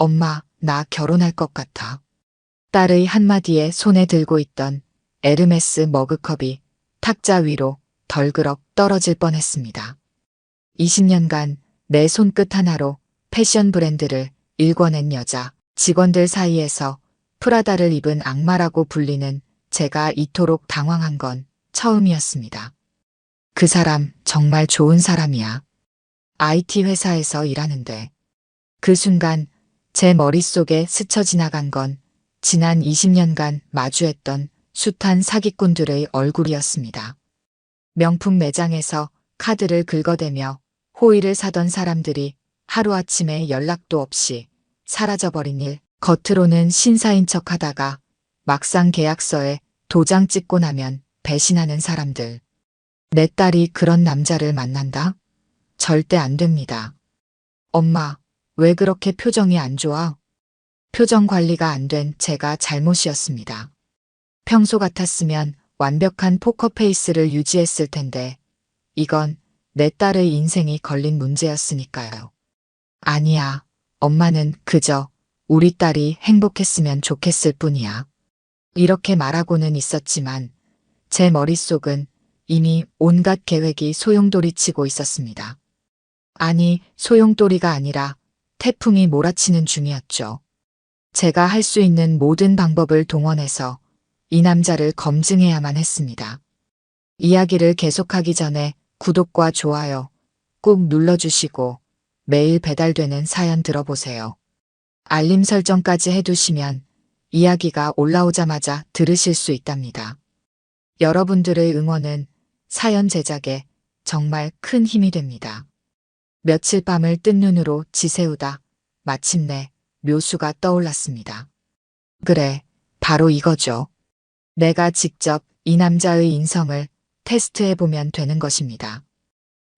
엄마, 나 결혼할 것 같아. 딸의 한마디에 손에 들고 있던 에르메스 머그컵이 탁자 위로 덜그럭 떨어질 뻔했습니다. 20년간 내 손끝 하나로 패션 브랜드를 일궈낸 여자, 직원들 사이에서 프라다를 입은 악마라고 불리는 제가 이토록 당황한 건 처음이었습니다. 그 사람 정말 좋은 사람이야. IT 회사에서 일하는데. 그 순간 제 머릿속에 스쳐 지나간 건 지난 20년간 마주했던 숱한 사기꾼들의 얼굴이었습니다. 명품 매장에서 카드를 긁어대며 호의를 사던 사람들이 하루아침에 연락도 없이 사라져버린 일, 겉으로는 신사인 척 하다가 막상 계약서에 도장 찍고 나면 배신하는 사람들. 내 딸이 그런 남자를 만난다? 절대 안 됩니다. 엄마, 왜 그렇게 표정이 안 좋아? 표정 관리가 안 된 제가 잘못이었습니다. 평소 같았으면 완벽한 포커페이스를 유지했을 텐데 이건 내 딸의 인생이 걸린 문제였으니까요. 아니야, 엄마는 그저 우리 딸이 행복했으면 좋겠을 뿐이야. 이렇게 말하고는 있었지만 제 머릿속은 이미 온갖 계획이 소용돌이치고 있었습니다. 아니, 소용돌이가 아니라 태풍이 몰아치는 중이었죠. 제가 할 수 있는 모든 방법을 동원해서 이 남자를 검증해야만 했습니다. 이야기를 계속하기 전에 구독과 좋아요 꾹 눌러주시고 매일 배달되는 사연 들어보세요. 알림 설정까지 해두시면 이야기가 올라오자마자 들으실 수 있답니다. 여러분들의 응원은 사연 제작에 정말 큰 힘이 됩니다. 며칠 밤을 뜬 눈으로 지새우다 마침내 묘수가 떠올랐습니다. 그래, 바로 이거죠. 내가 직접 이 남자의 인성을 테스트해보면 되는 것입니다.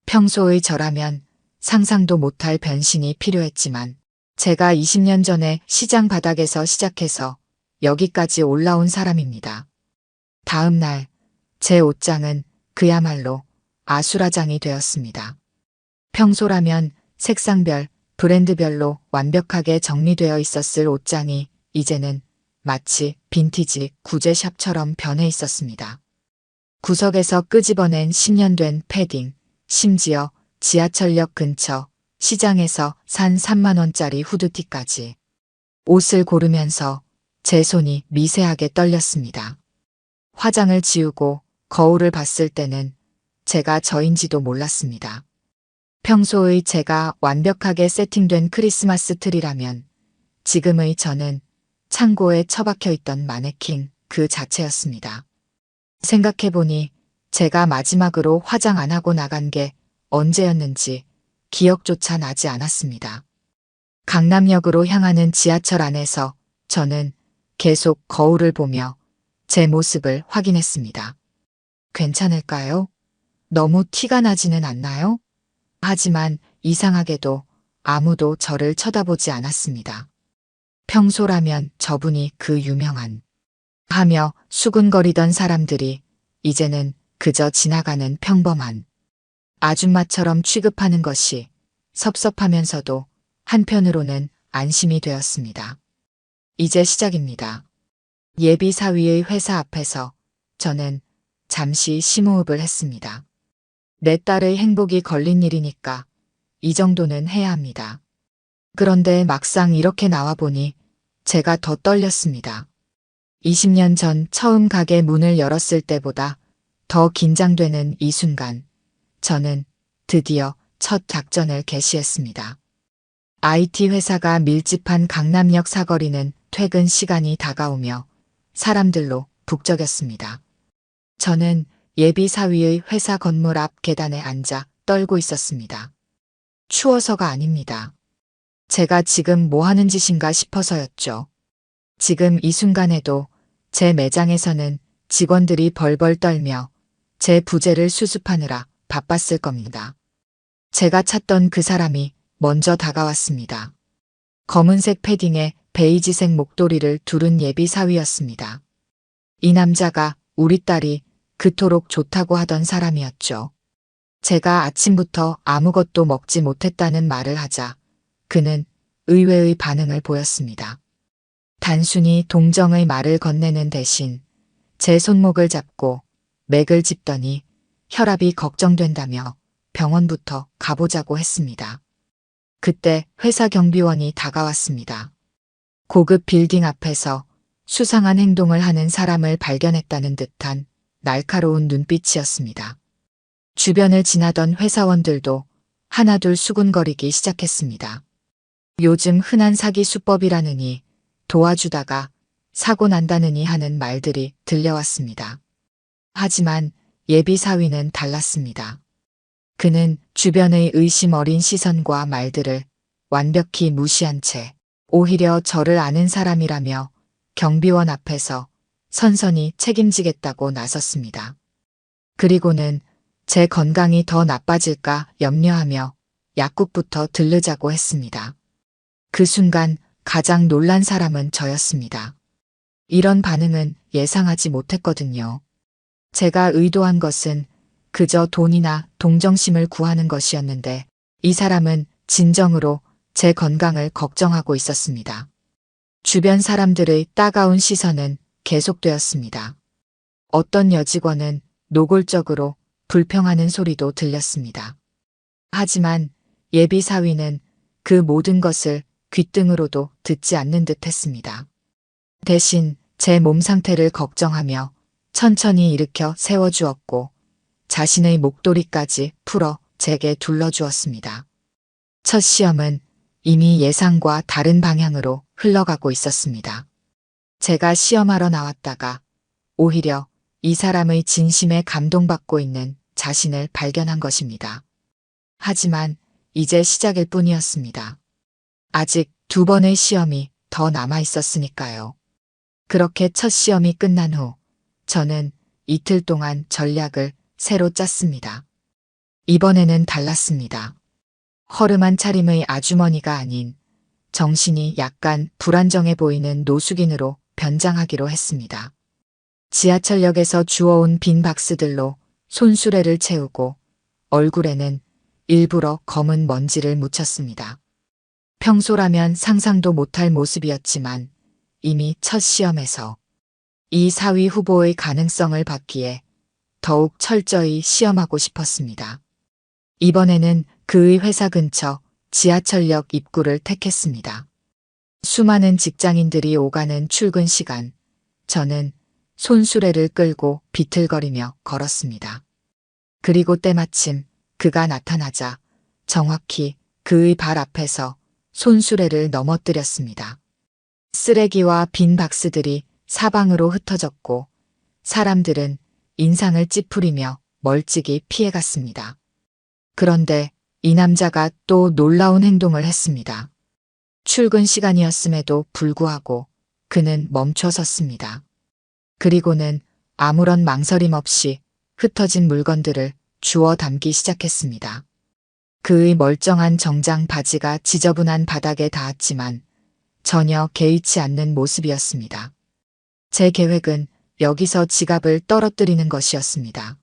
평소의 저라면 상상도 못할 변신이 필요했지만 제가 20년 전에 시장 바닥에서 시작해서 여기까지 올라온 사람입니다. 다음 날 제 옷장은 그야말로 아수라장이 되었습니다. 평소라면 색상별, 브랜드별로 완벽하게 정리되어 있었을 옷장이 이제는 마치 빈티지 구제샵처럼 변해 있었습니다. 구석에서 끄집어낸 10년 된 패딩, 심지어 지하철역 근처 시장에서 산 3만 원짜리 후드티까지. 옷을 고르면서 제 손이 미세하게 떨렸습니다. 화장을 지우고 거울을 봤을 때는 제가 저인지도 몰랐습니다. 평소의 제가 완벽하게 세팅된 크리스마스 트리라면 지금의 저는 창고에 처박혀 있던 마네킹 그 자체였습니다. 생각해보니 제가 마지막으로 화장 안 하고 나간 게 언제였는지 기억조차 나지 않았습니다. 강남역으로 향하는 지하철 안에서 저는 계속 거울을 보며 제 모습을 확인했습니다. 괜찮을까요? 너무 티가 나지는 않나요? 하지만 이상하게도 아무도 저를 쳐다보지 않았습니다. 평소라면 저분이 그 유명한 하며 수군거리던 사람들이 이제는 그저 지나가는 평범한 아줌마처럼 취급하는 것이 섭섭하면서도 한편으로는 안심이 되었습니다. 이제 시작입니다. 예비 사위의 회사 앞에서 저는 잠시 심호흡을 했습니다. 내 딸의 행복이 걸린 일이니까 이 정도는 해야 합니다. 그런데 막상 이렇게 나와보니 제가 더 떨렸습니다. 20년 전 처음 가게 문을 열었을 때보다 더 긴장되는 이 순간, 저는 드디어 첫 작전을 개시했습니다. IT 회사가 밀집한 강남역 사거리는 퇴근 시간이 다가오며 사람들로 북적였습니다. 저는 예비 사위의 회사 건물 앞 계단에 앉아 떨고 있었습니다. 추워서가 아닙니다. 제가 지금 뭐 하는 짓인가 싶어서였죠. 지금 이 순간에도 제 매장에서는 직원들이 벌벌 떨며 제 부재를 수습하느라 바빴을 겁니다. 제가 찾던 그 사람이 먼저 다가왔습니다. 검은색 패딩에 베이지색 목도리를 두른 예비 사위였습니다. 이 남자가 우리 딸이 그토록 좋다고 하던 사람이었죠. 제가 아침부터 아무것도 먹지 못했다는 말을 하자 그는 의외의 반응을 보였습니다. 단순히 동정의 말을 건네는 대신 제 손목을 잡고 맥을 짚더니 혈압이 걱정된다며 병원부터 가보자고 했습니다. 그때 회사 경비원이 다가왔습니다. 고급 빌딩 앞에서 수상한 행동을 하는 사람을 발견했다는 듯한 날카로운 눈빛이었습니다. 주변을 지나던 회사원들도 하나둘 수군거리기 시작했습니다. 요즘 흔한 사기 수법이라느니 도와주다가 사고 난다느니 하는 말들이 들려왔습니다. 하지만 예비 사위는 달랐습니다. 그는 주변의 의심 어린 시선과 말들을 완벽히 무시한 채 오히려 저를 아는 사람이라며 경비원 앞에서 선선히 책임지겠다고 나섰습니다. 그리고는 제 건강이 더 나빠질까 염려하며 약국부터 들르자고 했습니다. 그 순간 가장 놀란 사람은 저였습니다. 이런 반응은 예상하지 못했거든요. 제가 의도한 것은 그저 돈이나 동정심을 구하는 것이었는데 이 사람은 진정으로 제 건강을 걱정하고 있었습니다. 주변 사람들의 따가운 시선은 계속되었습니다. 어떤 여직원은 노골적으로 불평하는 소리도 들렸습니다. 하지만 예비 사위는 그 모든 것을 귓등으로도 듣지 않는 듯 했습니다. 대신 제 몸 상태를 걱정하며 천천히 일으켜 세워주었고 자신의 목도리까지 풀어 제게 둘러주었습니다. 첫 시험은 이미 예상과 다른 방향으로 흘러가고 있었습니다. 제가 시험하러 나왔다가 오히려 이 사람의 진심에 감동받고 있는 자신을 발견한 것입니다. 하지만 이제 시작일 뿐이었습니다. 아직 2번의 시험이 더 남아 있었으니까요. 그렇게 첫 시험이 끝난 후 저는 이틀 동안 전략을 새로 짰습니다. 이번에는 달랐습니다. 허름한 차림의 아주머니가 아닌 정신이 약간 불안정해 보이는 노숙인으로 변장하기로 했습니다. 지하철역에서 주워온 빈 박스들로 손수레를 채우고 얼굴에는 일부러 검은 먼지를 묻혔습니다. 평소라면 상상도 못할 모습이었지만 이미 첫 시험에서 이 사위 후보의 가능성을 받기에 더욱 철저히 시험하고 싶었습니다. 이번에는 그의 회사 근처 지하철역 입구를 택했습니다. 수많은 직장인들이 오가는 출근 시간, 저는 손수레를 끌고 비틀거리며 걸었습니다. 그리고 때마침 그가 나타나자 정확히 그의 발 앞에서 손수레를 넘어뜨렸습니다. 쓰레기와 빈 박스들이 사방으로 흩어졌고 사람들은 인상을 찌푸리며 멀찍이 피해갔습니다. 그런데 이 남자가 또 놀라운 행동을 했습니다. 출근 시간이었음에도 불구하고 그는 멈춰 섰습니다. 그리고는 아무런 망설임 없이 흩어진 물건들을 주워 담기 시작했습니다. 그의 멀쩡한 정장 바지가 지저분한 바닥에 닿았지만 전혀 개의치 않는 모습이었습니다. 제 계획은 여기서 지갑을 떨어뜨리는 것이었습니다.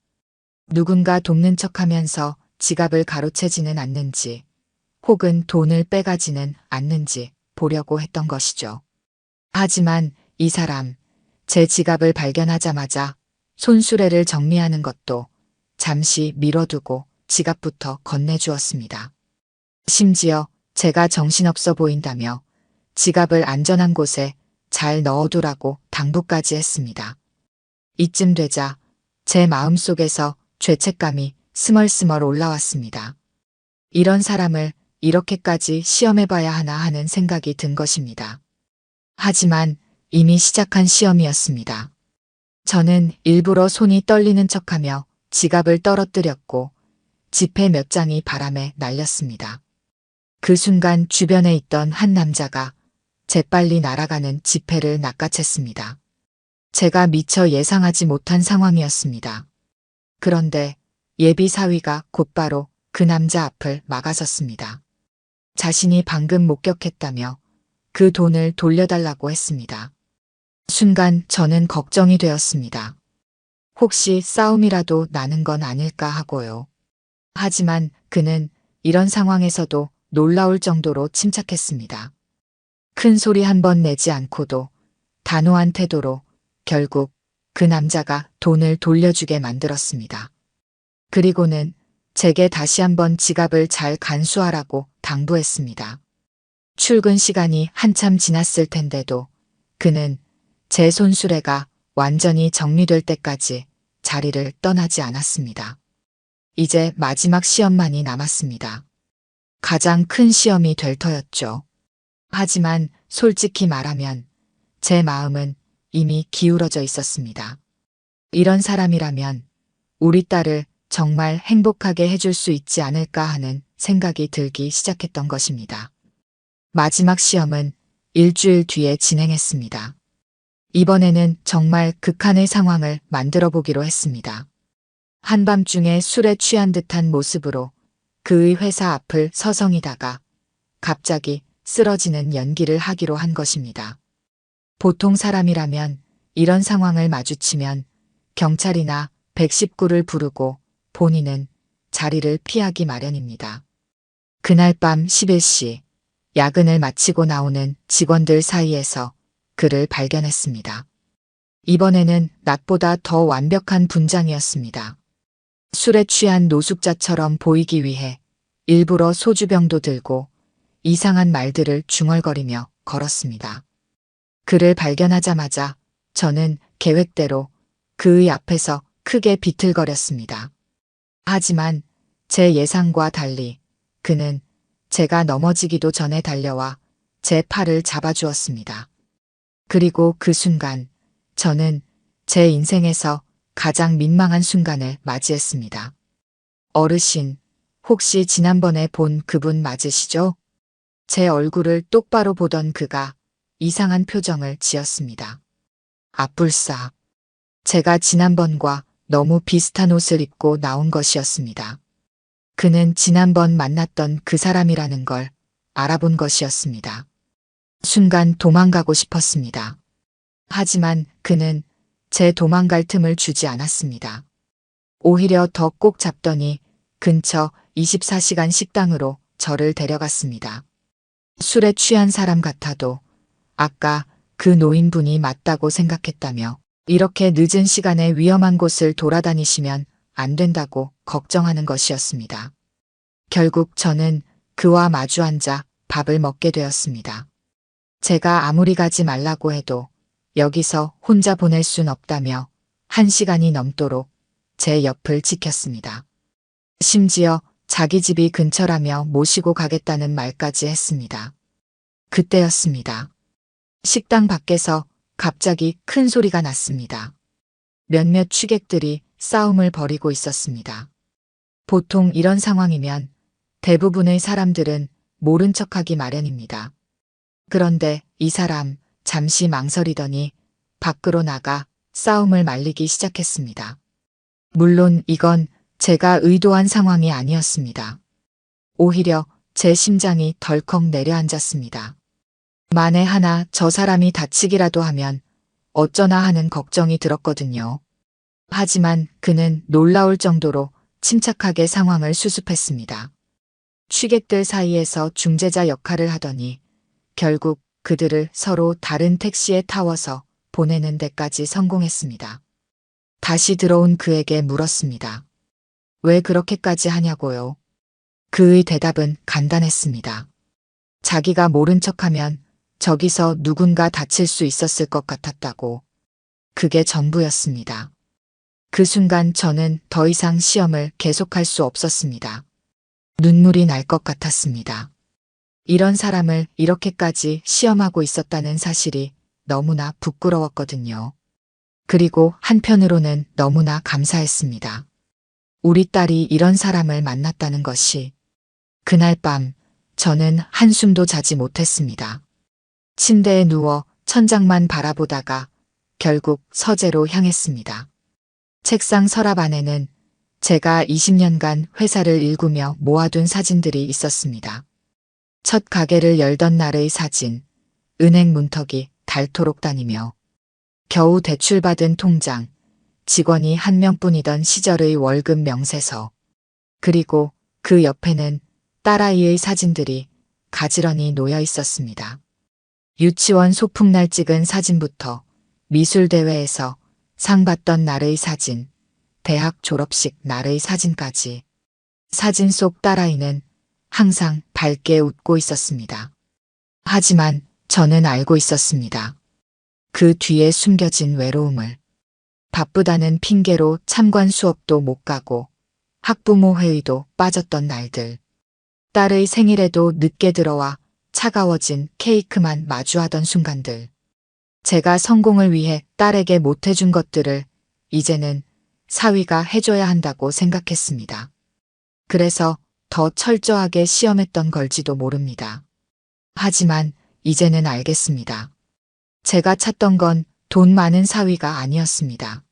누군가 돕는 척하면서 지갑을 가로채지는 않는지 혹은 돈을 빼가지는 않는지 보려고 했던 것이죠. 하지만 이 사람, 제 지갑을 발견하자마자 손수레를 정리하는 것도 잠시 미뤄두고 지갑부터 건네주었습니다. 심지어 제가 정신없어 보인다며 지갑을 안전한 곳에 잘 넣어두라고 당부까지 했습니다. 이쯤 되자 제 마음속에서 죄책감이 스멀스멀 올라왔습니다. 이런 사람을 이렇게까지 시험해봐야 하나 하는 생각이 든 것입니다. 하지만 이미 시작한 시험이었습니다. 저는 일부러 손이 떨리는 척하며 지갑을 떨어뜨렸고 지폐 몇 장이 바람에 날렸습니다. 그 순간 주변에 있던 한 남자가 재빨리 날아가는 지폐를 낚아챘습니다. 제가 미처 예상하지 못한 상황이었습니다. 그런데 예비 사위가 곧바로 그 남자 앞을 막아섰습니다. 자신이 방금 목격했다며 그 돈을 돌려달라고 했습니다. 순간 저는 걱정이 되었습니다. 혹시 싸움이라도 나는 건 아닐까 하고요. 하지만 그는 이런 상황에서도 놀라울 정도로 침착했습니다. 큰 소리 한 번 내지 않고도 단호한 태도로 결국 그 남자가 돈을 돌려주게 만들었습니다. 그리고는 제게 다시 한번 지갑을 잘 간수하라고 당부했습니다. 출근 시간이 한참 지났을 텐데도 그는 제 손수레가 완전히 정리될 때까지 자리를 떠나지 않았습니다. 이제 마지막 시험만이 남았습니다. 가장 큰 시험이 될 터였죠. 하지만 솔직히 말하면 제 마음은 이미 기울어져 있었습니다. 이런 사람이라면 우리 딸을 정말 행복하게 해줄 수 있지 않을까 하는 생각이 들기 시작했던 것입니다. 마지막 시험은 일주일 뒤에 진행했습니다. 이번에는 정말 극한의 상황을 만들어 보기로 했습니다. 한밤중에 술에 취한 듯한 모습으로 그의 회사 앞을 서성이다가 갑자기 쓰러지는 연기를 하기로 한 것입니다. 보통 사람이라면 이런 상황을 마주치면 경찰이나 119를 부르고 본인은 자리를 피하기 마련입니다. 그날 밤 11시 야근을 마치고 나오는 직원들 사이에서 그를 발견했습니다. 이번에는 낮보다 더 완벽한 분장이었습니다. 술에 취한 노숙자처럼 보이기 위해 일부러 소주병도 들고 이상한 말들을 중얼거리며 걸었습니다. 그를 발견하자마자 저는 계획대로 그의 앞에서 크게 비틀거렸습니다. 하지만 제 예상과 달리 그는 제가 넘어지기도 전에 달려와 제 팔을 잡아주었습니다. 그리고 그 순간 저는 제 인생에서 가장 민망한 순간을 맞이했습니다. 어르신, 혹시 지난번에 본 그분 맞으시죠? 제 얼굴을 똑바로 보던 그가 이상한 표정을 지었습니다. 앞불싸. 제가 지난번과 너무 비슷한 옷을 입고 나온 것이었습니다. 그는 지난번 만났던 그 사람이라는 걸 알아본 것이었습니다. 순간 도망가고 싶었습니다. 하지만 그는 제 도망갈 틈을 주지 않았습니다. 오히려 더 꼭 잡더니 근처 24시간 식당으로 저를 데려갔습니다. 술에 취한 사람 같아도 아까 그 노인분이 맞다고 생각했다며 이렇게 늦은 시간에 위험한 곳을 돌아다니시면 안 된다고 걱정하는 것이었습니다. 결국 저는 그와 마주 앉아 밥을 먹게 되었습니다. 제가 아무리 가지 말라고 해도 여기서 혼자 보낼 순 없다며 1시간이 넘도록 제 옆을 지켰습니다. 심지어 자기 집이 근처라며 모시고 가겠다는 말까지 했습니다. 그때였습니다. 식당 밖에서 갑자기 큰 소리가 났습니다. 몇몇 취객들이 싸움을 벌이고 있었습니다. 보통 이런 상황이면 대부분의 사람들은 모른 척하기 마련입니다. 그런데 이 사람 잠시 망설이더니 밖으로 나가 싸움을 말리기 시작했습니다. 물론 이건 제가 의도한 상황이 아니었습니다. 오히려 제 심장이 덜컥 내려앉았습니다. 만에 하나 저 사람이 다치기라도 하면 어쩌나 하는 걱정이 들었거든요. 하지만 그는 놀라울 정도로 침착하게 상황을 수습했습니다. 취객들 사이에서 중재자 역할을 하더니 결국 그들을 서로 다른 택시에 타워서 보내는 데까지 성공했습니다. 다시 들어온 그에게 물었습니다. 왜 그렇게까지 하냐고요? 그의 대답은 간단했습니다. 자기가 모른 척하면 저기서 누군가 다칠 수 있었을 것 같았다고. 그게 전부였습니다. 그 순간 저는 더 이상 시험을 계속할 수 없었습니다. 눈물이 날 것 같았습니다. 이런 사람을 이렇게까지 시험하고 있었다는 사실이 너무나 부끄러웠거든요. 그리고 한편으로는 너무나 감사했습니다. 우리 딸이 이런 사람을 만났다는 것이. 그날 밤 저는 한숨도 자지 못했습니다. 침대에 누워 천장만 바라보다가 결국 서재로 향했습니다. 책상 서랍 안에는 제가 20년간 회사를 일구며 모아둔 사진들이 있었습니다. 첫 가게를 열던 날의 사진, 은행 문턱이 닳도록 다니며 겨우 대출받은 통장, 직원이 한 명뿐이던 시절의 월급 명세서, 그리고 그 옆에는 딸아이의 사진들이 가지런히 놓여 있었습니다. 유치원 소풍날 찍은 사진부터 미술대회에서 상 받던 날의 사진, 대학 졸업식 날의 사진까지 사진 속 딸아이는 항상 밝게 웃고 있었습니다. 하지만 저는 알고 있었습니다. 그 뒤에 숨겨진 외로움을. 바쁘다는 핑계로 참관 수업도 못 가고 학부모 회의도 빠졌던 날들. 딸의 생일에도 늦게 들어와 차가워진 케이크만 마주하던 순간들. 제가 성공을 위해 딸에게 못해준 것들을 이제는 사위가 해줘야 한다고 생각했습니다. 그래서 더 철저하게 시험했던 걸지도 모릅니다. 하지만 이제는 알겠습니다. 제가 찾던 건 돈 많은 사위가 아니었습니다.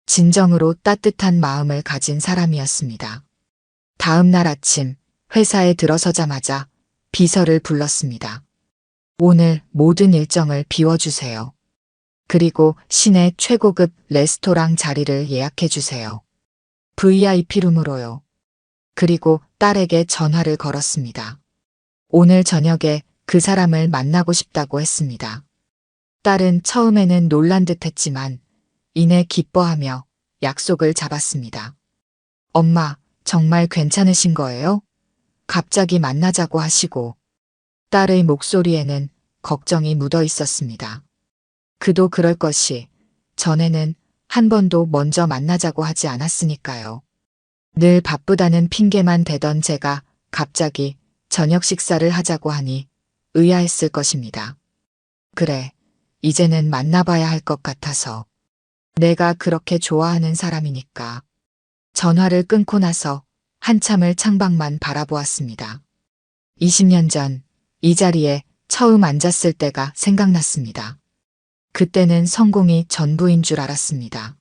진정으로 따뜻한 마음을 가진 사람이었습니다. 다음 날 아침 회사에 들어서자마자 비서를 불렀습니다. 오늘 모든 일정을 비워주세요. 그리고 시내 최고급 레스토랑 자리를 예약해주세요. VIP룸으로요. 그리고 딸에게 전화를 걸었습니다. 오늘 저녁에 그 사람을 만나고 싶다고 했습니다. 딸은 처음에는 놀란 듯 했지만 이내 기뻐하며 약속을 잡았습니다. 엄마, 정말 괜찮으신 거예요? 갑자기 만나자고 하시고. 딸의 목소리에는 걱정이 묻어 있었습니다. 그도 그럴 것이 전에는 한 번도 먼저 만나자고 하지 않았으니까요. 늘 바쁘다는 핑계만 대던 제가 갑자기 저녁 식사를 하자고 하니 의아했을 것입니다. 그래, 이제는 만나봐야 할 것 같아서. 내가 그렇게 좋아하는 사람이니까. 전화를 끊고 나서 한참을 창밖만 바라보았습니다. 20년 전 이 자리에 처음 앉았을 때가 생각났습니다. 그때는 성공이 전부인 줄 알았습니다.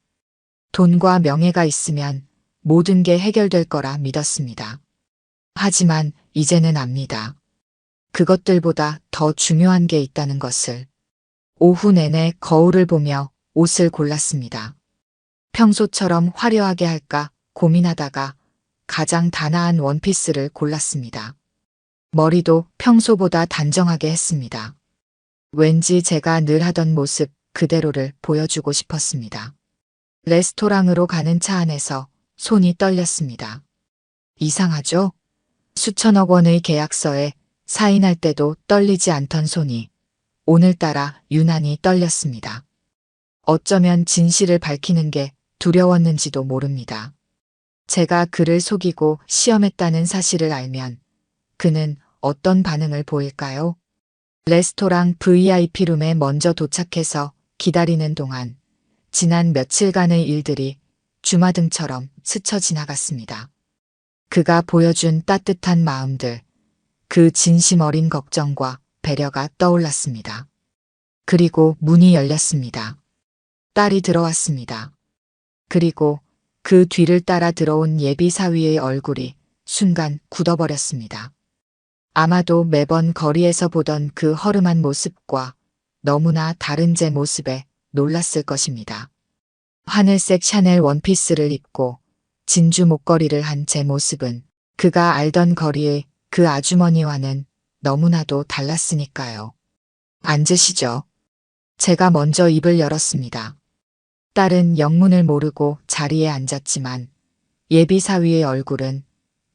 돈과 명예가 있으면 모든 게 해결될 거라 믿었습니다. 하지만 이제는 압니다. 그것들보다 더 중요한 게 있다는 것을. 오후 내내 거울을 보며 옷을 골랐습니다. 평소처럼 화려하게 할까 고민하다가 가장 단아한 원피스를 골랐습니다. 머리도 평소보다 단정하게 했습니다. 왠지 제가 늘 하던 모습 그대로를 보여주고 싶었습니다. 레스토랑으로 가는 차 안에서 손이 떨렸습니다. 이상하죠? 수천억 원의 계약서에 사인할 때도 떨리지 않던 손이 오늘따라 유난히 떨렸습니다. 어쩌면 진실을 밝히는 게 두려웠는지도 모릅니다. 제가 그를 속이고 시험했다는 사실을 알면 그는 어떤 반응을 보일까요? 레스토랑 VIP룸에 먼저 도착해서 기다리는 동안 지난 며칠간의 일들이 주마등처럼 스쳐 지나갔습니다. 그가 보여준 따뜻한 마음들, 그 진심 어린 걱정과 배려가 떠올랐습니다. 그리고 문이 열렸습니다. 딸이 들어왔습니다. 그리고 그 뒤를 따라 들어온 예비 사위의 얼굴이 순간 굳어버렸습니다. 아마도 매번 거리에서 보던 그 허름한 모습과 너무나 다른 제 모습에 놀랐을 것입니다. 하늘색 샤넬 원피스를 입고 진주 목걸이를 한 제 모습은 그가 알던 거리의 그 아주머니와는 너무나도 달랐으니까요. 앉으시죠. 제가 먼저 입을 열었습니다. 딸은 영문을 모르고 자리에 앉았지만 예비 사위의 얼굴은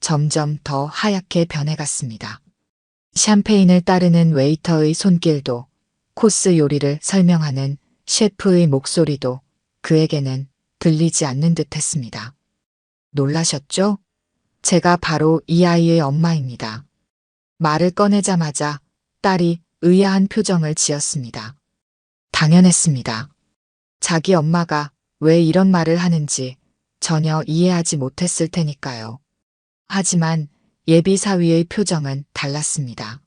점점 더 하얗게 변해갔습니다. 샴페인을 따르는 웨이터의 손길도 코스 요리를 설명하는 셰프의 목소리도 그에게는 들리지 않는 듯 했습니다. 놀라셨죠? 제가 바로 이 아이의 엄마입니다. 말을 꺼내자마자 딸이 의아한 표정을 지었습니다. 당연했습니다. 자기 엄마가 왜 이런 말을 하는지 전혀 이해하지 못했을 테니까요. 하지만 예비 사위의 표정은 달랐습니다.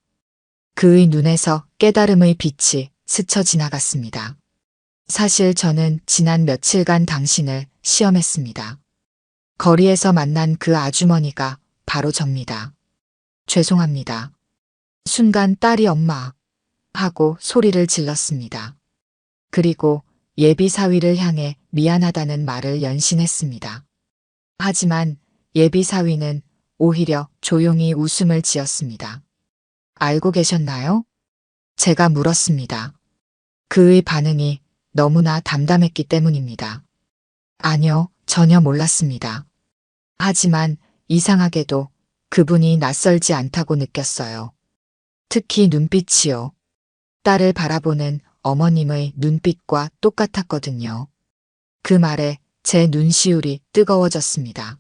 그의 눈에서 깨달음의 빛이 스쳐 지나갔습니다. 사실 저는 지난 며칠간 당신을 시험했습니다. 거리에서 만난 그 아주머니가 바로 접니다. 죄송합니다. 순간 딸이 엄마 하고 소리를 질렀습니다. 그리고 예비 사위를 향해 미안하다는 말을 연신했습니다. 하지만 예비 사위는 오히려 조용히 웃음을 지었습니다. 알고 계셨나요? 제가 물었습니다. 그의 반응이 너무나 담담했기 때문입니다. 아니요, 전혀 몰랐습니다. 하지만 이상하게도 그분이 낯설지 않다고 느꼈어요. 특히 눈빛이요. 딸을 바라보는 어머님의 눈빛과 똑같았거든요. 그 말에 제 눈시울이 뜨거워졌습니다.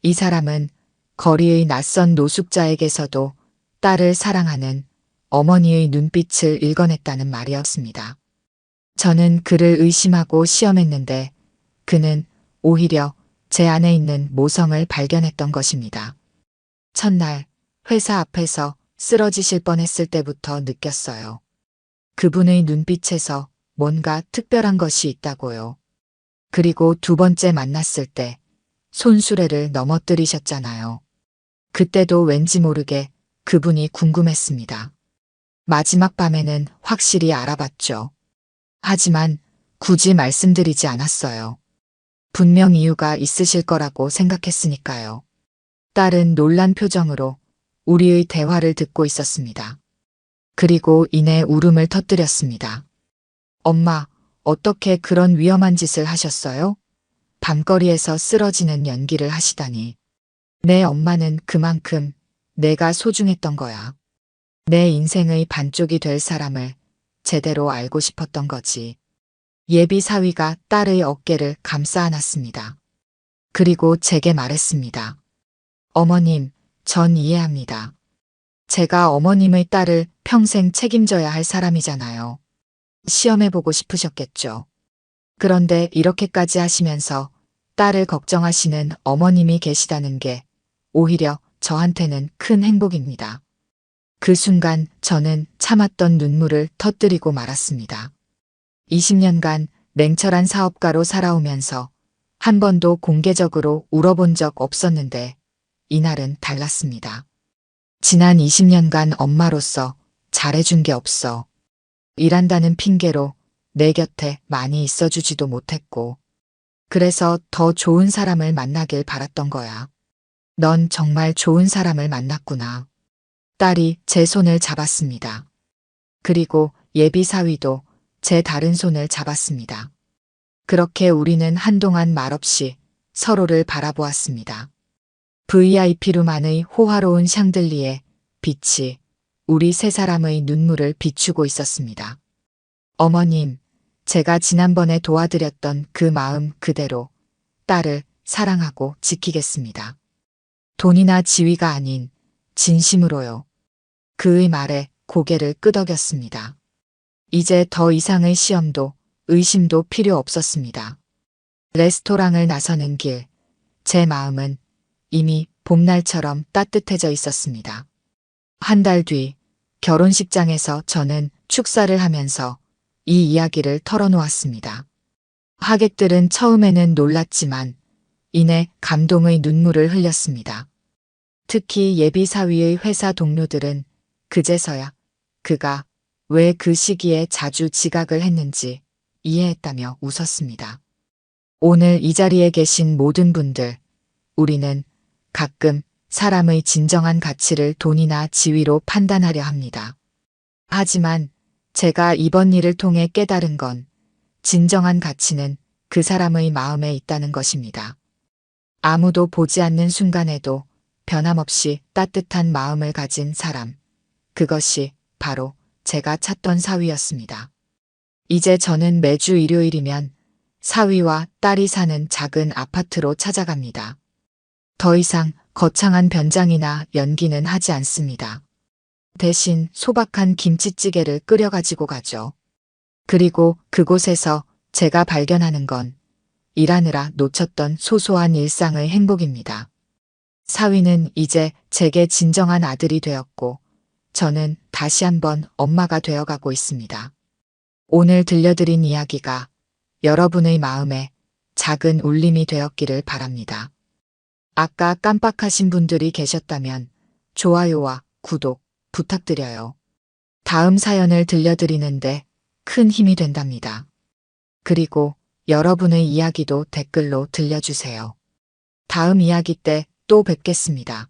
이 사람은 거리의 낯선 노숙자에게서도 딸을 사랑하는 어머니의 눈빛을 읽어냈다는 말이었습니다. 저는 그를 의심하고 시험했는데 그는 오히려 제 안에 있는 모성을 발견했던 것입니다. 첫날 회사 앞에서 쓰러지실 뻔했을 때부터 느꼈어요. 그분의 눈빛에서 뭔가 특별한 것이 있다고요. 그리고 두 번째 만났을 때 손수레를 넘어뜨리셨잖아요. 그때도 왠지 모르게 그분이 궁금했습니다. 마지막 밤에는 확실히 알아봤죠. 하지만 굳이 말씀드리지 않았어요. 분명 이유가 있으실 거라고 생각했으니까요. 딸은 놀란 표정으로 우리의 대화를 듣고 있었습니다. 그리고 이내 울음을 터뜨렸습니다. 엄마, 어떻게 그런 위험한 짓을 하셨어요? 밤거리에서 쓰러지는 연기를 하시다니. 내 엄마는 그만큼 내가 소중했던 거야. 내 인생의 반쪽이 될 사람을 제대로 알고 싶었던 거지. 예비 사위가 딸의 어깨를 감싸 안았습니다. 그리고 제게 말했습니다. 어머님, 전 이해합니다. 제가 어머님의 딸을 평생 책임져야 할 사람이잖아요. 시험해보고 싶으셨겠죠. 그런데 이렇게까지 하시면서 딸을 걱정하시는 어머님이 계시다는 게 오히려 저한테는 큰 행복입니다. 그 순간 저는 참았던 눈물을 터뜨리고 말았습니다. 20년간 냉철한 사업가로 살아오면서 한 번도 공개적으로 울어본 적 없었는데 이날은 달랐습니다. 지난 20년간 엄마로서 잘해준 게 없어. 일한다는 핑계로 내 곁에 많이 있어주지도 못했고, 그래서 더 좋은 사람을 만나길 바랐던 거야. 넌 정말 좋은 사람을 만났구나. 딸이 제 손을 잡았습니다. 그리고 예비 사위도 제 다른 손을 잡았습니다. 그렇게 우리는 한동안 말없이 서로를 바라보았습니다. VIP룸안의 호화로운 샹들리에 빛이 우리 세 사람의 눈물을 비추고 있었습니다. 어머님, 제가 지난번에 도와드렸던 그 마음 그대로 딸을 사랑하고 지키겠습니다. 돈이나 지위가 아닌 진심으로요. 그의 말에 고개를 끄덕였습니다. 이제 더 이상의 시험도 의심도 필요 없었습니다. 레스토랑을 나서는 길, 제 마음은 이미 봄날처럼 따뜻해져 있었습니다. 한 달 뒤 결혼식장에서 저는 축사를 하면서 이 이야기를 털어놓았습니다. 하객들은 처음에는 놀랐지만 이내 감동의 눈물을 흘렸습니다. 특히 예비 사위의 회사 동료들은 그제서야 그가 왜 그 시기에 자주 지각을 했는지 이해했다며 웃었습니다. 오늘 이 자리에 계신 모든 분들, 우리는 가끔 사람의 진정한 가치를 돈이나 지위로 판단하려 합니다. 하지만 제가 이번 일을 통해 깨달은 건 진정한 가치는 그 사람의 마음에 있다는 것입니다. 아무도 보지 않는 순간에도 변함없이 따뜻한 마음을 가진 사람, 그것이 바로 제가 찾던 사위였습니다. 이제 저는 매주 일요일이면 사위와 딸이 사는 작은 아파트로 찾아갑니다. 더 이상 거창한 변장이나 연기는 하지 않습니다. 대신 소박한 김치찌개를 끓여가지고 가죠. 그리고 그곳에서 제가 발견하는 건 일하느라 놓쳤던 소소한 일상의 행복입니다. 사위는 이제 제게 진정한 아들이 되었고 저는 다시 한번 엄마가 되어가고 있습니다. 오늘 들려드린 이야기가 여러분의 마음에 작은 울림이 되었기를 바랍니다. 아까 깜빡하신 분들이 계셨다면 좋아요와 구독 부탁드려요. 다음 사연을 들려드리는데 큰 힘이 된답니다. 그리고 여러분의 이야기도 댓글로 들려주세요. 다음 이야기 때 또 뵙겠습니다.